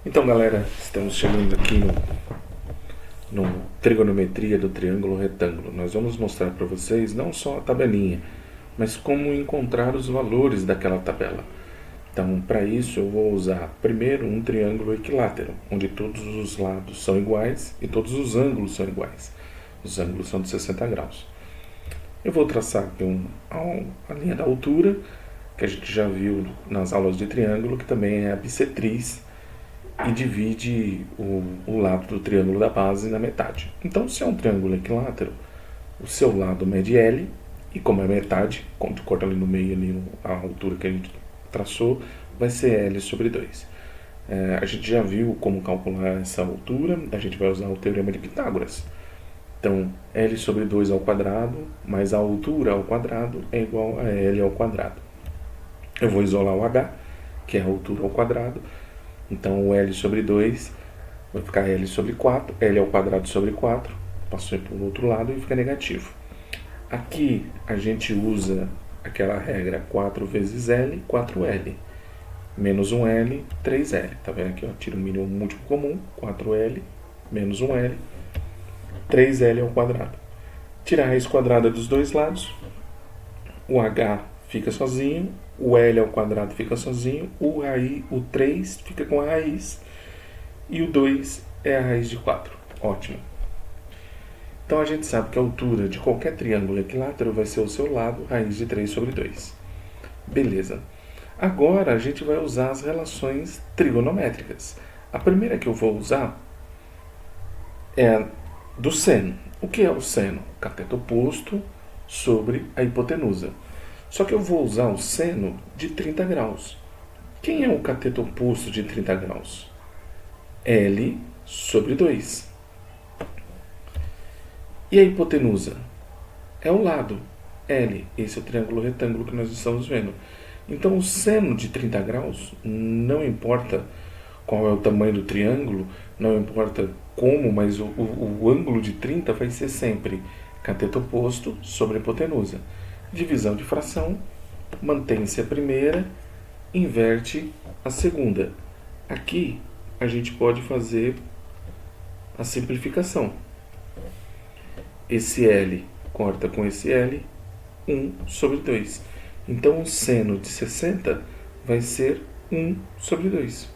Então, galera, estamos chegando aqui no trigonometria do triângulo retângulo. Nós vamos mostrar para vocês não só a tabelinha, mas como encontrar os valores daquela tabela. Então, para isso, eu vou usar primeiro um triângulo equilátero, onde todos os lados são iguais e todos os ângulos são iguais. Os ângulos são de 60 graus. Eu vou traçar aqui a linha da altura, que a gente já viu nas aulas de triângulo, que também é a bissetriz, e divide o lado do triângulo da base na metade. Então, se é um triângulo equilátero, o seu lado mede L, e como é metade, quando corta ali no meio, ali a altura que a gente traçou, vai ser L sobre 2. A gente já viu como calcular essa altura, a gente vai usar o teorema de Pitágoras. Então, L sobre 2 ao quadrado mais a altura ao quadrado é igual a L ao quadrado. Eu vou isolar o H, que é a altura ao quadrado. Então, o L sobre 2 vai ficar L sobre 4, L ao quadrado sobre 4, passou para o outro lado e fica negativo. Aqui a gente usa aquela regra 4 vezes L, 4L. Menos 1L, 3L. Tá vendo aqui? Ó, tira o mínimo múltiplo comum, 4L, menos 1L, 3L ao quadrado. Tira a raiz quadrada dos dois lados, o H fica sozinho, o L ao quadrado fica sozinho, o 3 fica com a raiz e o 2 é a raiz de 4. Ótimo. Então a gente sabe que a altura de qualquer triângulo equilátero vai ser o seu lado, raiz de 3 sobre 2. Beleza. Agora a gente vai usar as relações trigonométricas. A primeira que eu vou usar é do seno. O que é o seno? O cateto oposto sobre a hipotenusa. Só que eu vou usar o seno de 30 graus. Quem é o cateto oposto de 30 graus? L sobre 2. E a hipotenusa? É o lado, L. Esse é o triângulo retângulo que nós estamos vendo. Então, o seno de 30 graus, não importa qual é o tamanho do triângulo, não importa como, mas o ângulo de 30 vai ser sempre cateto oposto sobre a hipotenusa. Divisão de fração, mantém-se a primeira, inverte a segunda. Aqui a gente pode fazer a simplificação. Esse L corta com esse L, 1 sobre 2. Então o seno de 60 vai ser 1 sobre 2.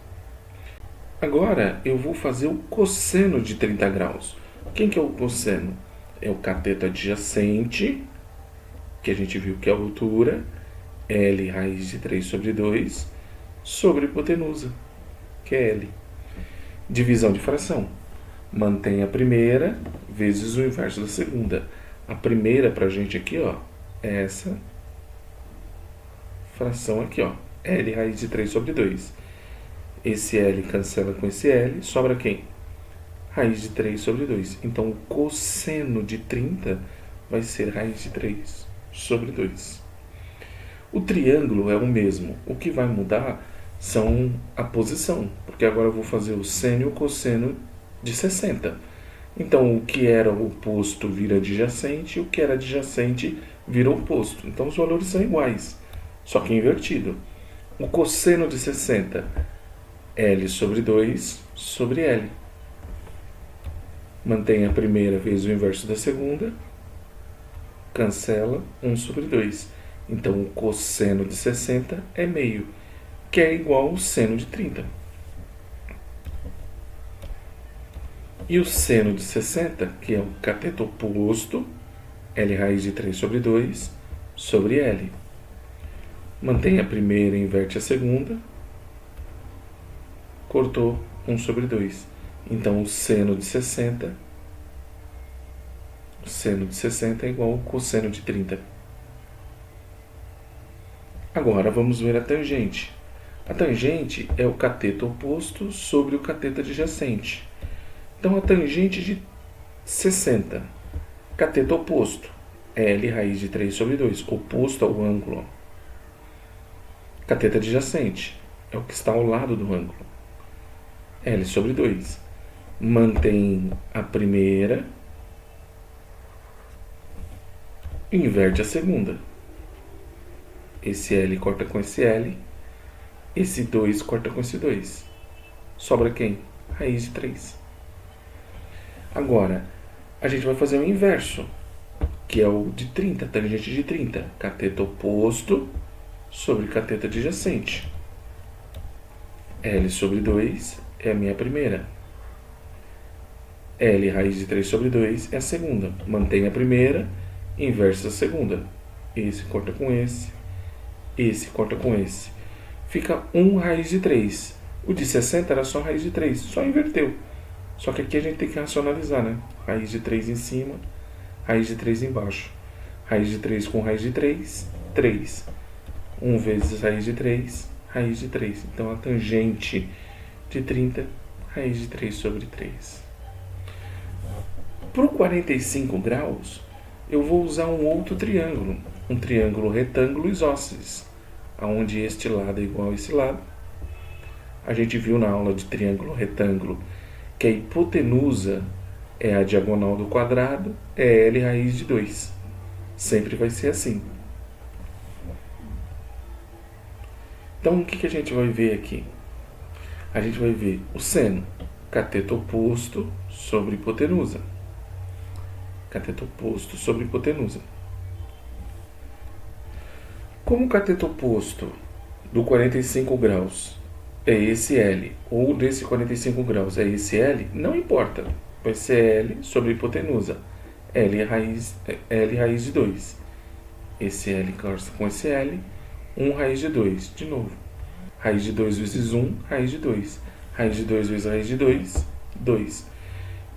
Agora eu vou fazer o cosseno de 30 graus. Quem que é o cosseno? É o cateto adjacente, que a gente viu que é a altura, L raiz de 3 sobre 2, sobre a hipotenusa, que é L. Divisão de fração. Mantém a primeira vezes o inverso da segunda. A primeira para a gente aqui, ó, é essa fração aqui, ó, L raiz de 3 sobre 2. Esse L cancela com esse L, sobra quem? Raiz de 3 sobre 2. Então, o cosseno de 30 vai ser raiz de 3 sobre 2. O triângulo é o mesmo. O que vai mudar são a posição, porque agora eu vou fazer o seno e o cosseno de 60. Então, o que era oposto vira adjacente, e o que era adjacente vira oposto. Então, os valores são iguais, só que invertido. O cosseno de 60, L sobre 2 sobre L. Mantém a primeira vezes o inverso da segunda, cancela 1 sobre 2. Então, o cosseno de 60 é meio, que é igual ao seno de 30. E o seno de 60, que é o cateto oposto, L raiz de 3 sobre 2, sobre L. Mantém a primeira e inverte a segunda, cortou 1 sobre 2. Então, o seno de 60 é igual ao cosseno de 30. Agora, vamos ver a tangente. A tangente é o cateto oposto sobre o cateto adjacente. Então, a tangente de 60, cateto oposto, L raiz de 3 sobre 2, oposto ao ângulo. Cateto adjacente é o que está ao lado do ângulo, L sobre 2. Mantém a primeira, inverte a segunda. Esse L corta com esse L, esse 2 corta com esse 2. Sobra quem? Raiz de 3. Agora, a gente vai fazer o inverso, que é o de 30, tangente de 30. Cateto oposto sobre cateto adjacente. L sobre 2 é a minha primeira. L raiz de 3 sobre 2 é a segunda. Mantém a primeira, inverso a segunda. Esse corta com esse corta com esse. Fica 1 raiz de 3. O de 60 era só raiz de 3, só inverteu. Só que aqui a gente tem que racionalizar, né? Raiz de 3 em cima, raiz de 3 embaixo. Raiz de 3 com raiz de 3, 3. 1 vezes raiz de 3, raiz de 3. Então a tangente de 30, raiz de 3 sobre 3. Para o 45 graus, eu vou usar um outro triângulo. Um triângulo retângulo isósceles, onde este lado é igual a esse lado. A gente viu na aula de triângulo retângulo que a hipotenusa é a diagonal do quadrado, é L raiz de 2. Sempre vai ser assim. Então, o que a gente vai ver aqui? A gente vai ver o seno, cateto oposto sobre hipotenusa. Cateto oposto sobre hipotenusa. Como o cateto oposto do 45 graus é esse L, ou desse 45 graus é esse L, não importa. Vai ser L sobre hipotenusa. L raiz de 2. Esse L corta com esse L, 1 raiz de 2. De novo. Raiz de 2 vezes 1, raiz de 2. Raiz de 2 vezes raiz de 2, 2.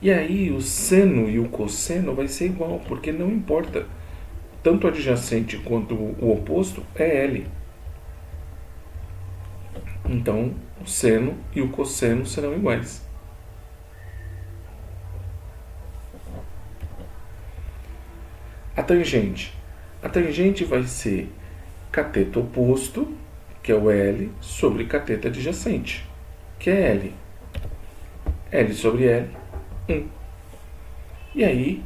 E aí o seno e o cosseno vai ser igual, porque não importa. Tanto o adjacente quanto o oposto é L. Então, o seno e o cosseno serão iguais. A tangente. A tangente vai ser cateto oposto, que é o L, sobre cateto adjacente, que é L. L sobre L, 1. E aí,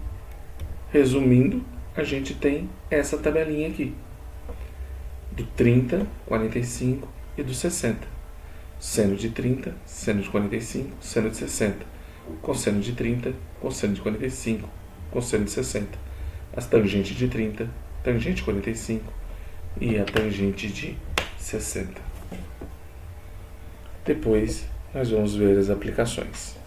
resumindo, a gente tem essa tabelinha aqui. Do 30, 45 e do 60. Seno de 30, seno de 45, seno de 60. Cosseno de 30, cosseno de 45, cosseno de 60. As tangentes de 30, tangente de 45 e a tangente de 60. Depois, nós vamos ver as aplicações.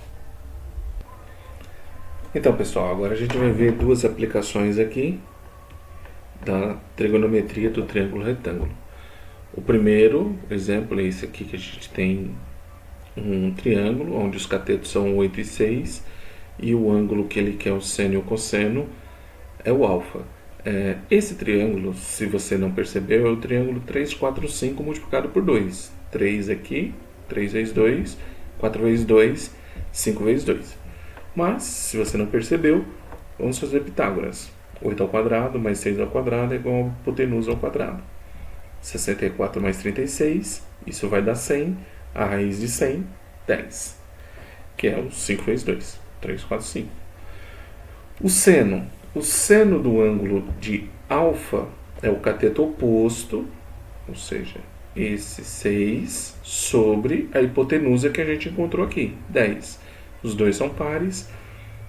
Então, pessoal, agora a gente vai ver duas aplicações aqui da trigonometria do triângulo retângulo. O primeiro exemplo é esse aqui, que a gente tem um triângulo onde os catetos são 8 e 6 e o ângulo que ele quer, o seno e o cosseno, é o alfa. Esse triângulo, se você não percebeu, é o triângulo 3, 4, 5 multiplicado por 2. 3 aqui, 3 vezes 2, 4 vezes 2, 5 vezes 2. Mas, se você não percebeu, vamos fazer Pitágoras. 8 ao quadrado mais 6 ao quadrado é igual a hipotenusa ao quadrado. 64 mais 36, isso vai dar 100. A raiz de 100, 10. Que é o 5 vezes 2. 3, 4, 5. O seno do ângulo de alfa é o cateto oposto, ou seja, esse 6 sobre a hipotenusa que a gente encontrou aqui, 10. Os dois são pares,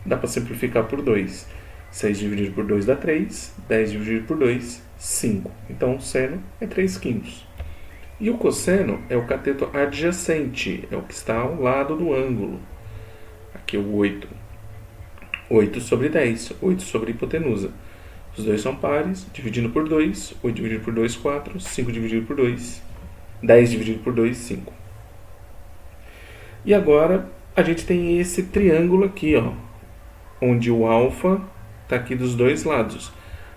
dá para simplificar por 2. 6 dividido por 2 dá 3, 10 dividido por 2, 5. Então o seno é 3 quintos. E o cosseno é o cateto adjacente, é o que está ao lado do ângulo. Aqui é o 8. 8 sobre 10, 8 sobre hipotenusa. Os dois são pares, dividindo por 2, 8 dividido por 2, 4, 5 dividido por 2, 10 dividido por 2, 5. E agora a gente tem esse triângulo aqui, ó, onde o alfa está aqui dos dois lados.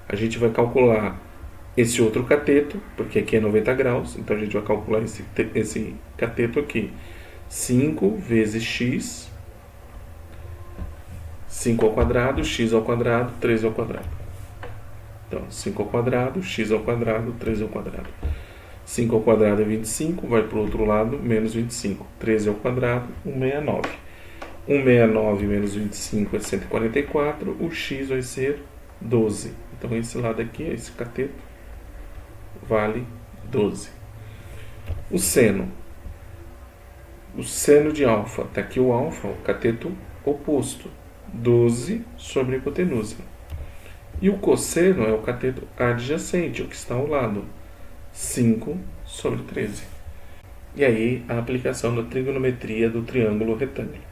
A gente vai calcular esse outro cateto, porque aqui é 90 graus, então a gente vai calcular esse cateto aqui. 5 vezes x, 5 ao quadrado, x ao quadrado, 3 ao quadrado. Então, 5 ao quadrado, x ao quadrado, 3 ao quadrado. 5 ao quadrado é 25, vai para o outro lado, menos 25. 13 ao quadrado, 169. 169 menos 25 é 144, o x vai ser 12. Então, esse lado aqui, esse cateto, vale 12. O seno O seno de alfa, está aqui o alfa, o cateto oposto, 12 sobre a hipotenusa. E o cosseno é o cateto adjacente, o que está ao lado, 5 sobre 13. E aí a aplicação da trigonometria do triângulo retângulo.